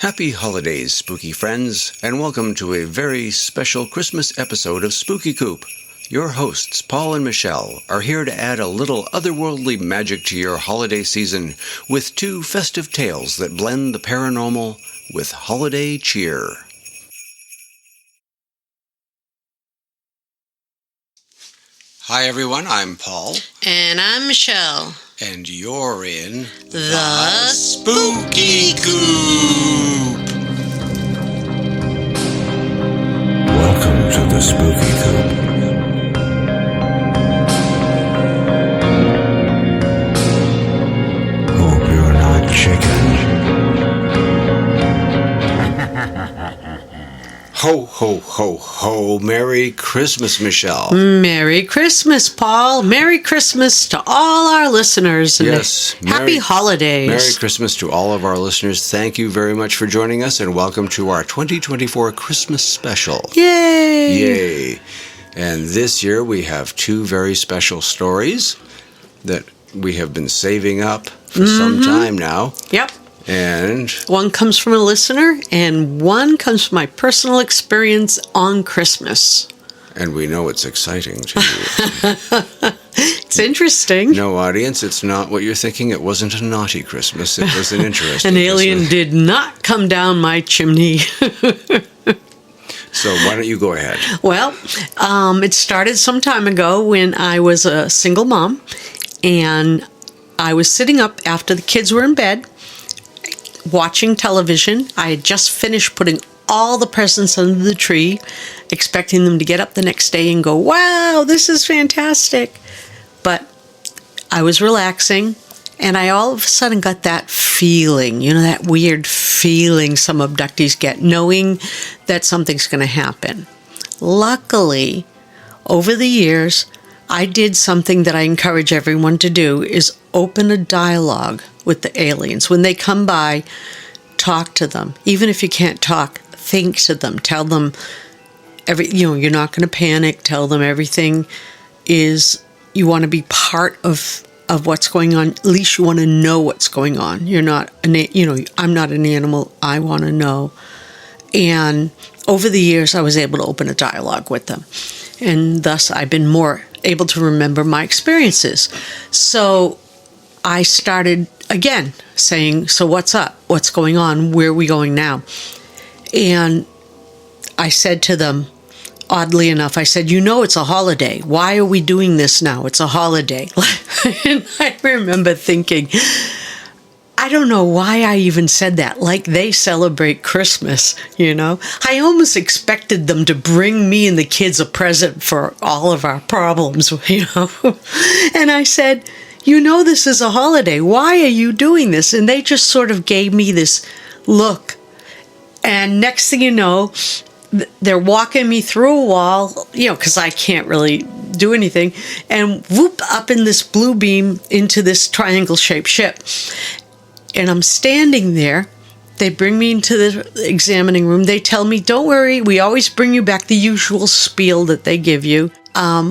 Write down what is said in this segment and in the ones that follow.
Happy holidays, spooky friends, and welcome to a very special Christmas episode of Spooky Coop. Your hosts, Paul and Michelle, are here to add a little otherworldly magic to your holiday season with two festive tales that blend the paranormal with holiday cheer. Hi everyone, I'm Paul. And I'm Michelle. And you're in The Spooky Coop. Welcome to the Spooky Coop. Hope you're not chicken. Ho, ho, ho, ho. Merry Christmas, Michelle. Merry Christmas, Paul. Merry Christmas to all our listeners. And Yes. Happy holidays. Merry Christmas to all of our listeners. Thank you very much for joining us, and welcome to our 2024 Christmas special. Yay! Yay. And this year we have two very special stories that we have been saving up for some time now. Yep. And One comes from a listener, and one comes from my personal experience on Christmas. we know it's exciting to you. It's interesting. No, audience, it's not what you're thinking. It wasn't a naughty Christmas. It was an interesting An alien Christmas. did not come down my chimney. So why don't you go ahead? Well, it started some time ago when I was a single mom, and I was sitting up after the kids were in bed, watching television. I had just finished putting all the presents under the tree, expecting them to get up the next day and go, wow, this is fantastic. But I was relaxing, and I all of a sudden got that feeling, that weird feeling some abductees get, knowing that something's going to happen. Luckily, over the years, I did something that I encourage everyone to do, is open a dialogue with the aliens. When they come by, talk to them. Even if you can't talk, think to them. Tell them you're not going to panic. Tell them everything is, you want to be part of what's going on. At least you want to know what's going on. I'm not an animal. I want to know. And over the years, I was able to open a dialogue with them. And thus, I've been more able to remember my experiences. So I started again saying, so what's up? What's going on? Where are we going now? And I said to them, oddly enough, I said, it's a holiday. Why are we doing this now? It's a holiday. And I remember thinking, I don't know why I even said that. Like they celebrate Christmas, I almost expected them to bring me and the kids a present for all of our problems, And I said, this is a holiday. Why are you doing this? And they just sort of gave me this look. And next thing you know, they're walking me through a wall, because I can't really do anything, and whoop, up in this blue beam into this triangle-shaped ship. And I'm standing there. They bring me into the examining room. They tell me, don't worry, we always bring you back the usual spiel that they give you,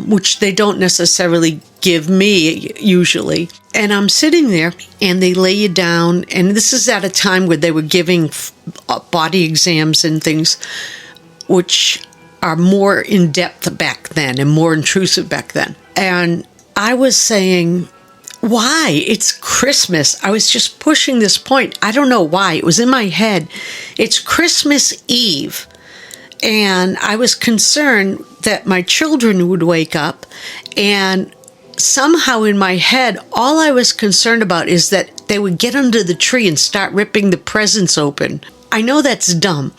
which they don't necessarily give me usually. And I'm sitting there, and they lay you down. And this is at a time where they were giving body exams and things, which are more in-depth back then and more intrusive back then. And I was saying, why? It's Christmas. I was just pushing this point. I don't know why. It was in my head. It's Christmas Eve. And I was concerned that my children would wake up. And somehow in my head, all I was concerned about is that they would get under the tree and start ripping the presents open. I know that's dumb.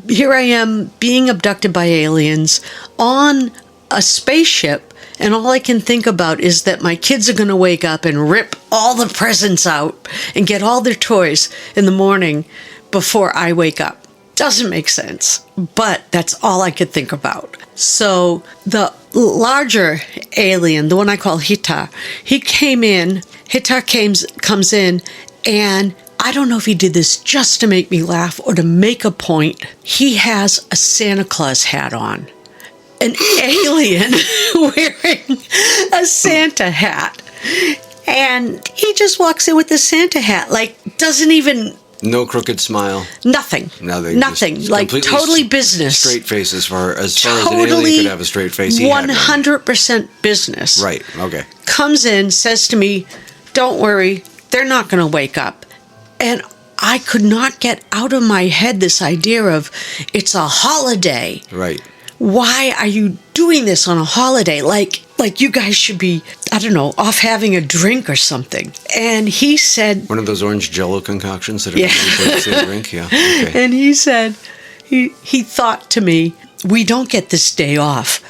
Here I am being abducted by aliens on a spaceship, and all I can think about is that my kids are going to wake up and rip all the presents out and get all their toys in the morning before I wake up. Doesn't make sense, but that's all I could think about. So the larger alien, the one I call Hitar, he came in. Hitar comes in, and I don't know if he did this just to make me laugh or to make a point. He has a Santa Claus hat on. An alien wearing a Santa hat. And he just walks in with the Santa hat, doesn't even No crooked smile. Nothing. Nothing. Like totally business. Straight face as far as an alien could have a straight face. He 100% business. Right. Okay. Comes in, says to me, "Don't worry, they're not going to wake up." And I could not get out of my head this idea of it's a holiday. Right. Why are you doing this on a holiday? Like you guys should be, I don't know, off having a drink or something. And he said... One of those orange Jell-O concoctions that everybody puts in a drink? Yeah. Okay. And he said, he thought to me, "We don't get this day off.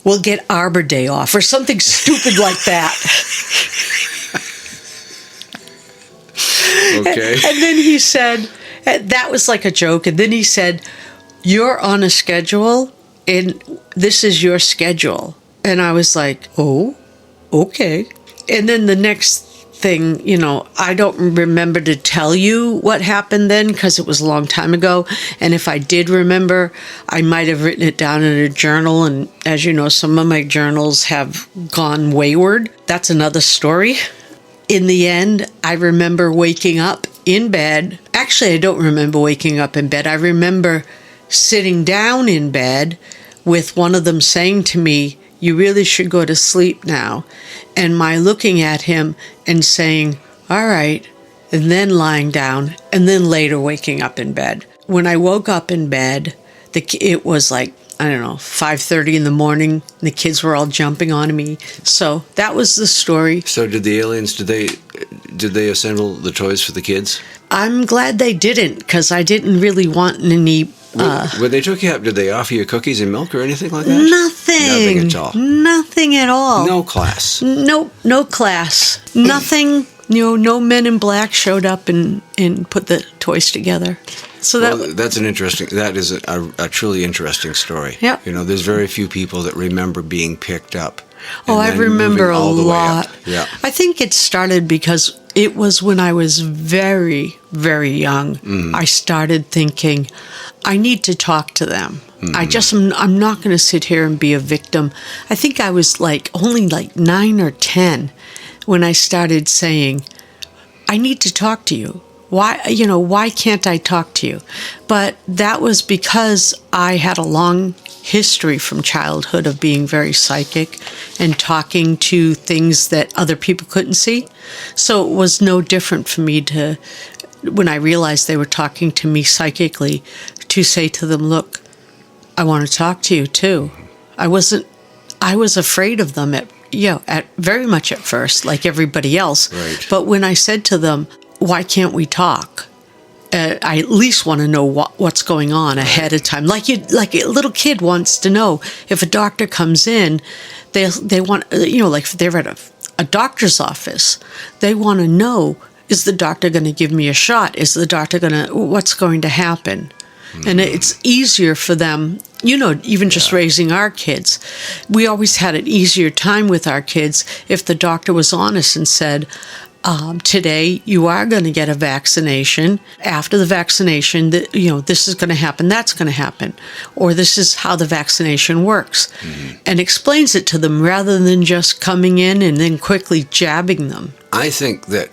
We'll get Arbor Day off," or something stupid like that. Okay. And then he said, that was like a joke. And then he said, "You're on a schedule, and this is your schedule." And I was like, "Oh, okay." And then the next thing, I don't remember to tell you what happened then because it was a long time ago. And if I did remember, I might have written it down in a journal. And as you know, some of my journals have gone wayward. That's another story. In the end, I remember waking up in bed. Actually, I don't remember waking up in bed. I remember sitting down in bed with one of them saying to me, "You really should go to sleep now." And my looking at him and saying, "All right," and then lying down, and then later waking up in bed. When I woke up in bed, it was like, I don't know, 5:30 in the morning. The kids were all jumping on me. So that was the story. So did the aliens, did they assemble the toys for the kids? I'm glad they didn't, because I didn't really want any... When they took you up, did they offer you cookies and milk or anything like that? Nothing. Nothing at all. Nothing at all. No class. No class. Nothing. No men in black showed up and put the toys together. So that is a truly interesting story. Yep. There's very few people that remember being picked up. Oh, I remember a lot. Yeah. I think it started because it was when I was very, very young. I started thinking, I need to talk to them. I'm not going to sit here and be a victim. I think I was only 9 or 10 when I started saying, I need to talk to you. Why can't I talk to you? But that was because I had a long history from childhood of being very psychic and talking to things that other people couldn't see. So it was no different for me when I realized they were talking to me psychically, to say to them, "Look, I want to talk to you too." I was afraid of them very much at first, like everybody else. Right. But when I said to them, "Why can't we talk?" I at least want to know what's going on ahead of time. Like a little kid wants to know if a doctor comes in, they want, like if they're at a doctor's office, they want to know, is the doctor going to give me a shot? Is the doctor what's going to happen? And it's easier for them, even just raising our kids. We always had an easier time with our kids if the doctor was honest and said, today you are going to get a vaccination. After the vaccination, this is going to happen, that's going to happen, or this is how the vaccination works, and explains it to them rather than just coming in and then quickly jabbing them. I think that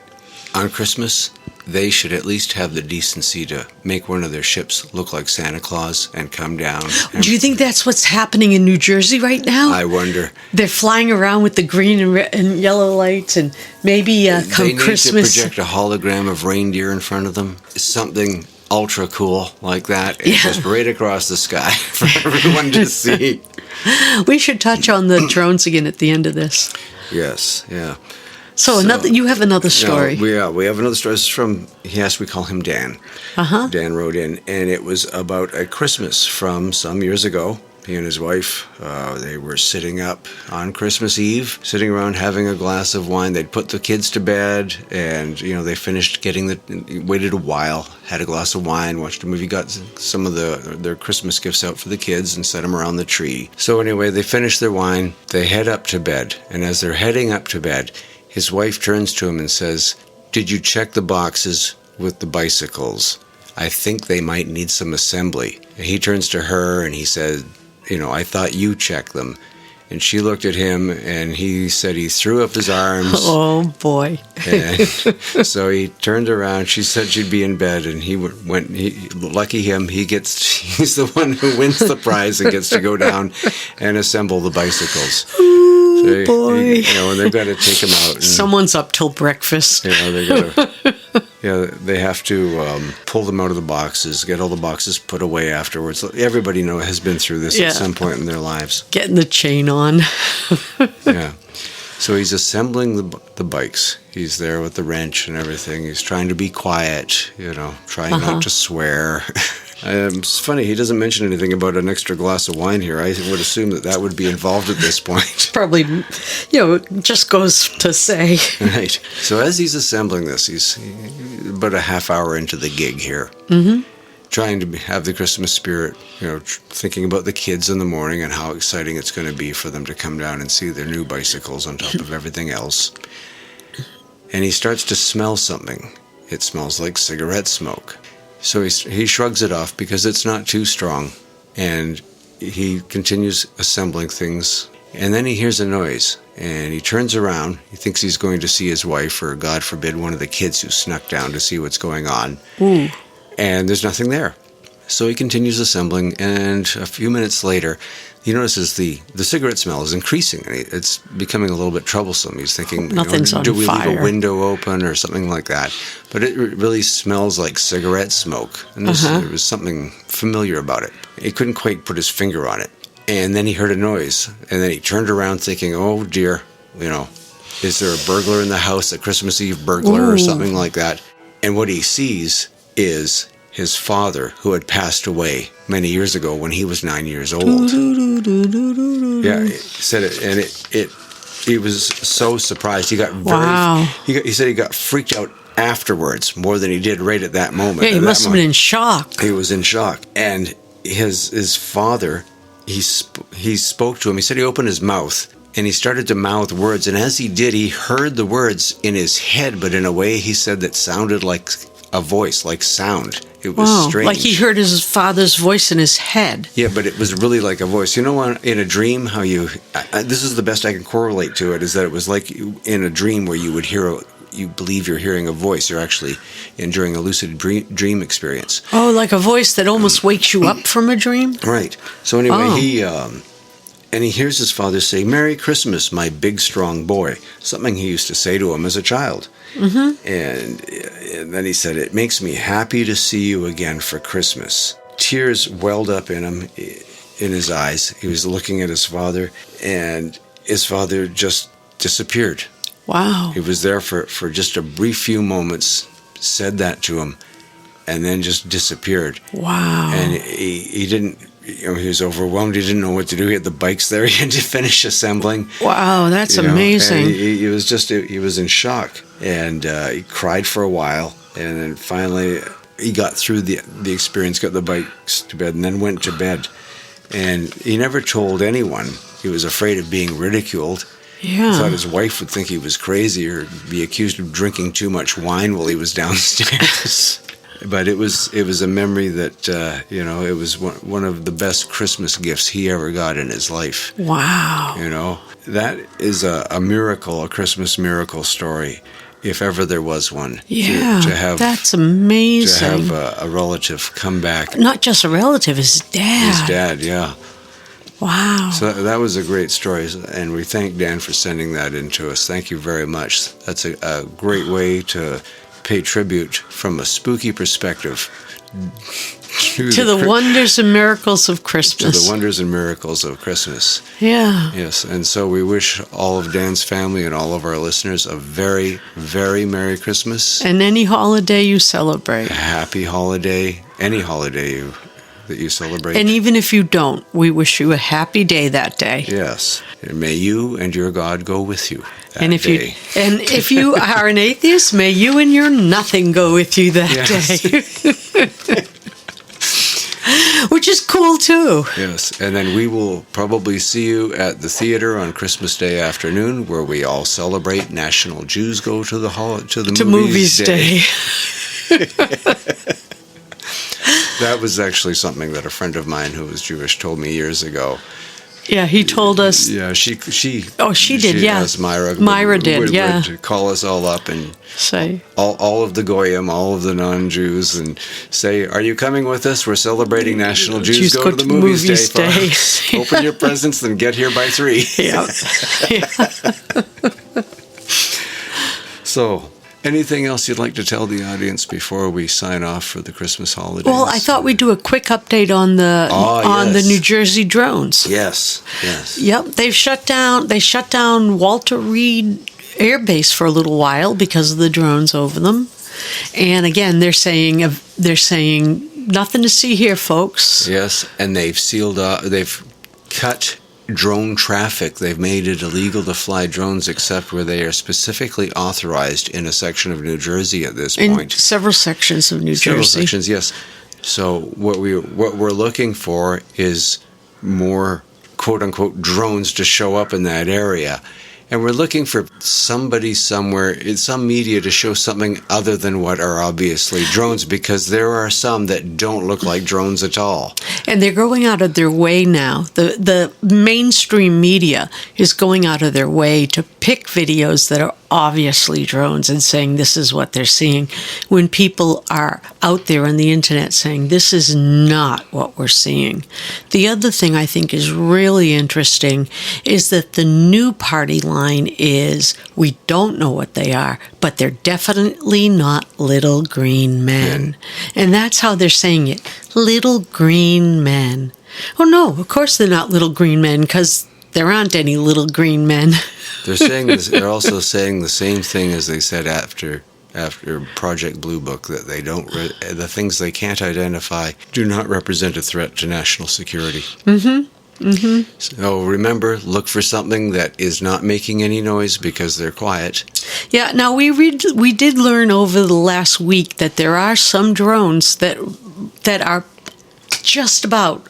on Christmas, they should at least have the decency to make one of their ships look like Santa Claus and come down. Do you think that's what's happening in New Jersey right now? I wonder. They're flying around with the green and yellow lights, and maybe come Christmas... They need to project a hologram of reindeer in front of them. Something ultra cool like that, and just right across the sky for everyone to see. We should touch on the drones again at the end of this. Yes, yeah. So you have another story. We have another story. This is from, we call him Dan. Uh-huh. Dan wrote in, and it was about a Christmas from some years ago. He and his wife, they were sitting up on Christmas Eve, sitting around having a glass of wine. They'd put the kids to bed, and, they finished waited a while, had a glass of wine, watched a movie, got some of their Christmas gifts out for the kids and set them around the tree. So anyway, they finished their wine, they head up to bed, and as they're heading up to bed, his wife turns to him and says, "Did you check the boxes with the bicycles? I think they might need some assembly." And he turns to her and he said, "I thought you checked them." And she looked at him, and he said he threw up his arms. Oh, boy. And so he turned around. She said she'd be in bed, and he went. Lucky him, he's the one who wins the prize and gets to go down and assemble the bicycles. Oh, boy. And they've got to take him out. And, someone's up till breakfast. They have to pull them out of the boxes, get all the boxes put away afterwards. Everybody has been through this at some point in their lives. Getting the chain on. Yeah. So he's assembling the bikes. He's there with the wrench and everything. He's trying to be quiet, trying not to swear. It's funny, he doesn't mention anything about an extra glass of wine here. I would assume that would be involved at this point. Probably, just goes to say. Right. So as he's assembling this, he's about a half hour into the gig here. Trying to have the Christmas spirit, thinking about the kids in the morning and how exciting it's going to be for them to come down and see their new bicycles on top of everything else. And he starts to smell something. It smells like cigarette smoke. So he shrugs it off because it's not too strong. And he continues assembling things. And then he hears a noise. And he turns around. He thinks he's going to see his wife or, God forbid, one of the kids who snuck down to see what's going on. Ooh. And there's nothing there. So he continues assembling, and a few minutes later, he notices the cigarette smell is increasing, and it's becoming a little bit troublesome. He's thinking, Nothing's on do we fire. leave a window open or something like that? But it really smells like cigarette smoke, and there was something familiar about it. He couldn't quite put his finger on it. And then he heard a noise, and then he turned around thinking, oh dear, is there a burglar in the house, a Christmas Eve burglar or something like that? And what he sees is his father, who had passed away many years ago when he was 9 years old. Yeah, he said it, and he was so surprised. He got he said he got freaked out afterwards more than he did right at that moment. Yeah, he must have been in shock. He was in shock, and his father, he spoke to him. He said he opened his mouth. And he started to mouth words, and as he did, he heard the words in his head, but in a way, he said, that sounded like a voice, like sound. It was strange. Like he heard his father's voice in his head. Yeah, but it was really like a voice. In a dream, how this is the best I can correlate to it, is that it was like in a dream where you would hear, you believe you're hearing a voice. You're actually enjoying a lucid dream experience. Oh, like a voice that almost wakes you up from a dream? Right. So anyway, he hears his father say, "Merry Christmas, my big, strong boy," something he used to say to him as a child. And then he said, "It makes me happy to see you again for Christmas." Tears welled up in him, in his eyes. He was looking at his father, and his father just disappeared. Wow. He was there for just a brief few moments, said that to him, and then just disappeared. Wow. And he didn't, he was overwhelmed. He didn't know what to do. He had the bikes there. He had to finish assembling. Wow, that's amazing. And he was in shock. And he cried for a while. And then finally he got through the experience, got the bikes to bed, and then went to bed. And he never told anyone. He was afraid of being ridiculed. Yeah. Thought his wife would think he was crazy or be accused of drinking too much wine while he was downstairs. But it was a memory that, it was one of the best Christmas gifts he ever got in his life. Wow. That is a miracle, a Christmas miracle story, if ever there was one. Yeah, that's To amazing. have a relative come back. Not just a relative, his dad. His dad, yeah. Wow. So that was a great story, and we thank Dan for sending that in to us. Thank you very much. That's a great way to pay tribute from a spooky perspective to the wonders and miracles of Christmas. To the wonders and miracles of Christmas. Yeah. Yes, and so we wish all of Dan's family and all of our listeners a very, very Merry Christmas. And any holiday you celebrate. A happy holiday, any holiday that you celebrate. And even if you don't, we wish you a happy day that day. Yes. And may you and your God go with you that and if day. if you are an atheist, may you and your nothing go with you that day. Which is cool too. Yes. And then we will probably see you at the theater on Christmas Day afternoon, where we all celebrate National Jews Go to the Movies Day. That was actually something that a friend of mine who was Jewish told me years ago. Yeah, he told us. Yeah, she. Oh, she did. Yeah, As Myra. Myra did. Yeah, would call us all up and say all of the goyim, all of the non-Jews, and say, "Are you coming with us? We're celebrating National Jews Go to the Movies Day. Open your presents and get here by 3." Yeah. So, anything else you'd like to tell the audience before we sign off for the Christmas holidays? Well, I thought we'd do a quick update on the the New Jersey drones. Yes. Yep, they shut down Walter Reed Air Base for a little while because of the drones over them. And again, they're saying nothing to see here, folks. Yes, and they've sealed up. They've cut drone traffic. They've made it illegal to fly drones except where they are specifically authorized in a section of New Jersey at this point. In several sections of New Jersey. Several sections, yes. So what we're looking for is more quote unquote drones to show up in that area. And we're looking for somebody somewhere, in some media, to show something other than what are obviously drones, because there are some that don't look like drones at all. And they're going out of their way now. The mainstream media is going out of their way to pick videos that are obviously drones and saying this is what they're seeing, when people are out there on the internet saying this is not what we're seeing. The other thing I think is really interesting is that the new party line is, we don't know what they are, but they're definitely not little green men. And that's how they're saying it, little green men. Oh no, of course they're not little green men, because there aren't any little green men. They're saying this, they're also saying the same thing as they said after Project Blue Book, that they don't the things they can't identify do not represent a threat to national security. So remember, look for something that is not making any noise, because they're quiet. Yeah, now we did learn over the last week that there are some drones that are just about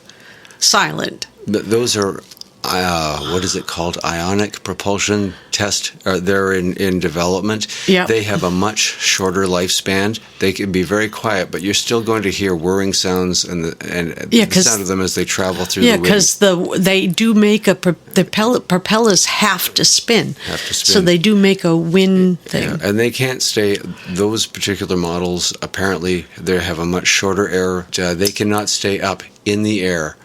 silent. Those are what is it called? Ionic propulsion test. They're in development. Yep. They have a much shorter lifespan. They can be very quiet, but you're still going to hear whirring sounds and the sound of them as they travel through the wind. Yeah, because they do make the propellers have to spin. So they do make a wind thing. Yeah, and they can't stay. Those particular models, apparently, they have a much shorter air. They cannot stay up in the air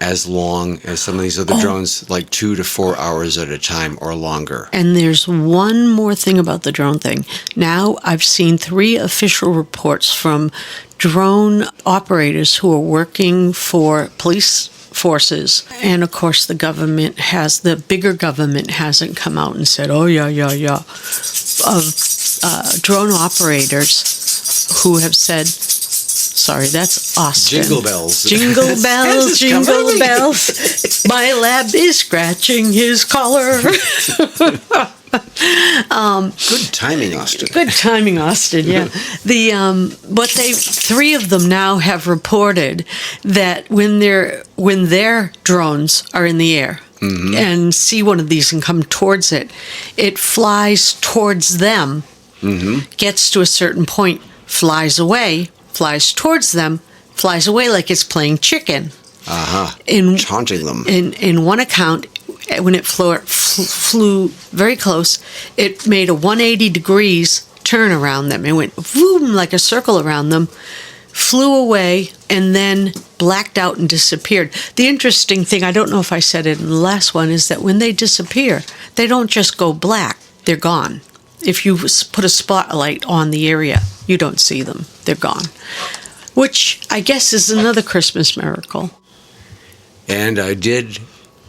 as long as some of these other drones, like 2 to 4 hours at a time or longer. And there's one more thing about the drone thing. Now I've seen 3 official reports from drone operators who are working for police forces. And of course the bigger government hasn't come out and said, oh yeah. Of drone operators who have said, sorry, that's Austin. Jingle bells. Jingle bells, jingle bells. My lab is scratching his collar. Good timing, Austin. Good timing, Austin. Yeah. 3 of them now have reported that when their drones are in the air and see one of these and come towards it, it flies towards them, gets to a certain point, flies away, flies towards them, flies away like it's playing chicken. Taunting them. In one account, when it flew very close, it made a 180 degrees turn around them. It went boom, like a circle around them, flew away, and then blacked out and disappeared. The interesting thing, I don't know if I said it in the last one, is that when they disappear, they don't just go black, they're gone. If you put a spotlight on the area, you don't see them. They're gone. Which I guess is another Christmas miracle. And I did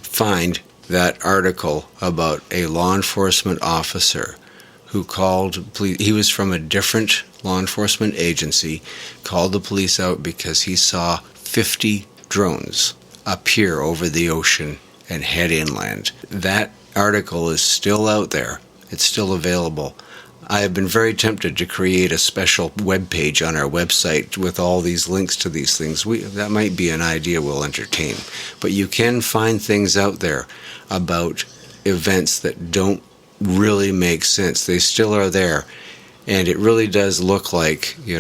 find that article about a law enforcement officer who called police. He was from a different law enforcement agency, called the police out because he saw 50 drones appear over the ocean and head inland. That article is still out there. It's still available. I have been very tempted to create a special web page on our website with all these links to these things. That might be an idea we'll entertain. But you can find things out there about events that don't really make sense. They still are there. And it really does look like, they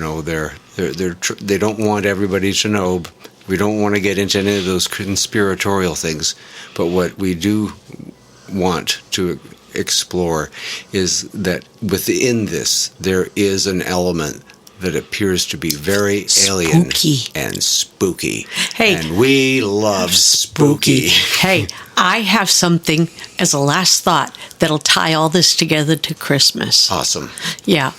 don't want everybody to know, We don't want to get into any of those conspiratorial things, but what we do want to explore is that within this, there is an element that appears to be very alien and spooky. Hey, and we love spooky. Hey, I have something as a last thought that'll tie all this together to Christmas. Awesome. Yeah.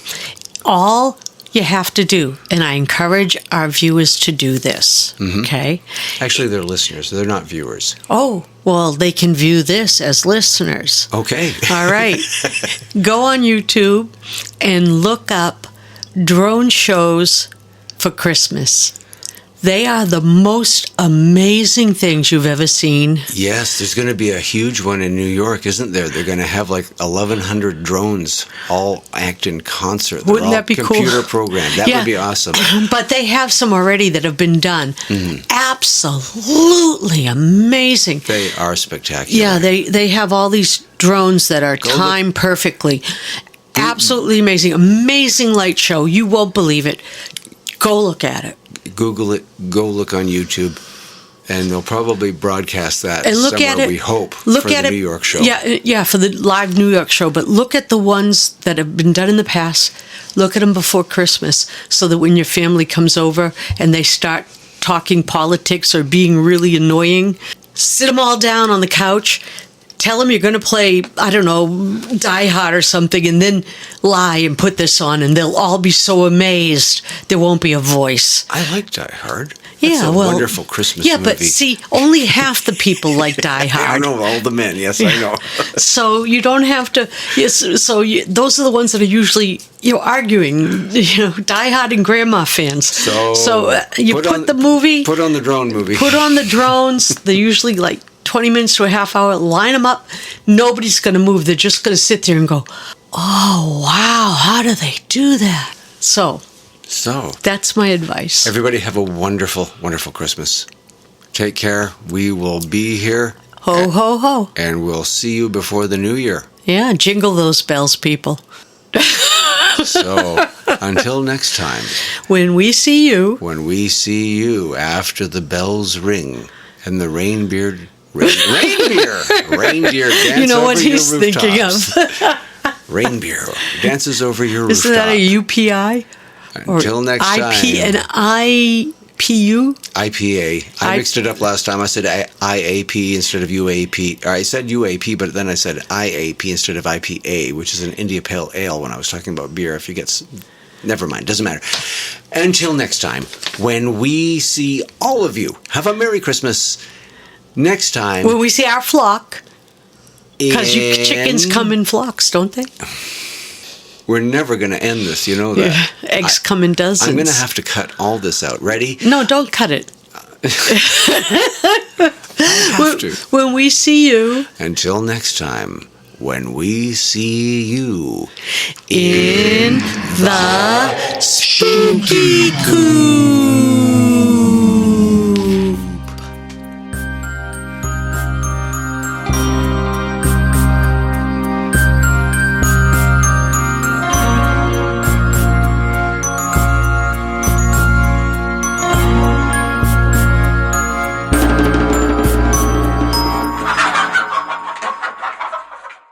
All you have to do, and I encourage our viewers to do this, okay? Actually, they're listeners. They're not viewers. Oh, well, they can view this as listeners. Okay. All right. Go on YouTube and look up drone shows for Christmas. They are the most amazing things you've ever seen. Yes, there's going to be a huge one in New York, isn't there? They're going to have like 1,100 drones all act in concert. They're Wouldn't that be cool? Computer programmed. That would be awesome. But they have some already that have been done. Absolutely amazing. They are spectacular. Yeah, they have all these drones that are timed perfectly. Absolutely amazing. Amazing light show. You won't believe it. Go look at it. Google it. Go look on YouTube. And they'll probably broadcast that and look somewhere, at it, we hope, look for at the it, New York show. Yeah, for the live New York show. But look at the ones that have been done in the past. Look at them before Christmas so that when your family comes over and they start talking politics or being really annoying, sit them all down on the couch. Tell them you're going to play, I don't know, Die Hard or something, and then lie and put this on, and they'll all be so amazed there won't be a voice. I like Die Hard. Yeah, That's a wonderful Christmas movie. Yeah, but see, only half the people like Die Hard. I know, all the men. Yes, I know. So you don't have to. Yes, those are the ones that are usually arguing. Die Hard and Grandma fans. So you put the movie. Put on the drone movie. Put on the drones. They're usually like 20 minutes to a half hour. Line them up. Nobody's going to move. They're just going to sit there and go, "Oh wow, how do they do that?" So that's my advice. Everybody have a wonderful, wonderful Christmas. Take care. We will be here. Ho, ho, ho. And we'll see you before the new year. Yeah, jingle those bells, people. So, until next time. When we see you. When we see you after the bells ring and the reindeer dance You know over what he's your thinking rooftops. of. Reindeer dances over your rooftop. Isn't that a UPI? Until next time. And IPU? IPA. I mixed it up last time. I said IAP instead of UAP. Or I said UAP, but then I said IAP instead of IPA, which is an India Pale Ale when I was talking about beer. If you get... Never mind. Doesn't matter. Until next time, when we see all of you, have a Merry Christmas. Next time... When we see our flock. Because chickens come in flocks, don't they? We're never going to end this, you know that. Yeah. Eggs come in dozens. I'm going to have to cut all this out. Ready? No, don't cut it. I have to. When we see you. Until next time, when we see you in the